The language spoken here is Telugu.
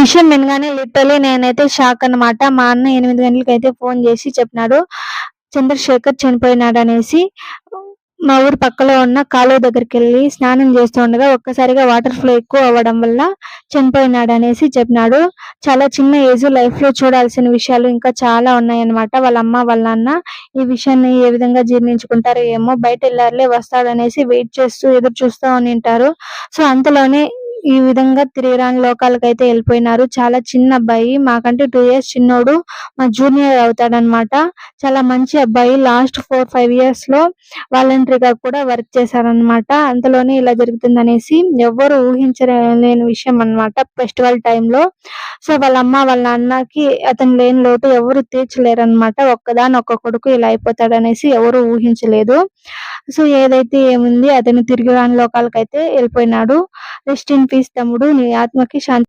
విషయం వినగానే లిటరల్లీ నేనైతే షాక్ అన్నమాట. మా అన్న 8 గంటలకైతే ఫోన్ చేసి చెప్పినాడు. చంద్రశేఖర్ చనిపోయినాడనేసి. మా ఊరు పక్కలో ఉన్న కాలువ దగ్గరికెళ్ళి స్నానం చేస్తూ ఉండగా ఒక్కసారిగా వాటర్ ఫ్లో ఎక్కువ అవ్వడం వల్ల చనిపోయినాడనేసి చెప్పినాడు. చాలా చిన్న ఏజ్, లైఫ్‌లో చూడాల్సిన విషయాలు ఇంకా చాలా ఉన్నాయన్నమాట. వాళ్ళ అమ్మ, వాళ్ళ నాన్న ఈ విషయాన్ని ఏ విధంగా జీర్ణించుకుంటారో ఏమో! బయటెళ్ళారులే వస్తాడనేసి వెయిట్ చేస్తూ ఎదురు చూస్తా ఉండింటారు. సో, అంతలోనే ఈ విధంగా తిరిగిరాని లోకాలకైతే ఎళ్ళిపోయినారు. చాలా చిన్న అబ్బాయి. మాకంటే 2 ఇయర్స్ చిన్నోడు. మా జూనియర్ అవుతాడన్నమాట. చాలా మంచి అబ్బాయి. లాస్ట్ 4, 5 ఇయర్స్‌లో వాలంటరీగా కూడా వర్క్ చేశారన్నమాట. అంతలోనే ఇలా జరుగుతుందనేసి ఎవ్వరు ఊహించలేని విషయం అన్నమాట ఫెస్టివల్ టైంలో. సో, వాళ్ళ అమ్మ, వాళ్ళ నాన్నకి అతను లేని లోటు ఎవరు తీర్చలేరన్నమాట. ఒక్కగానొక్క కొడుకు ఇలా అయిపోతాడనేసి ఎవరు ఊహించలేదు. సో, ఏదైతే ఏముంది అతను తిరిగి రాని లోకాలకైతే ఎళ్ళిపోయినాడు. రెస్ట్ ఇన్ పీస్ తమ్ముడు. నీ ఆత్మకి శాంతి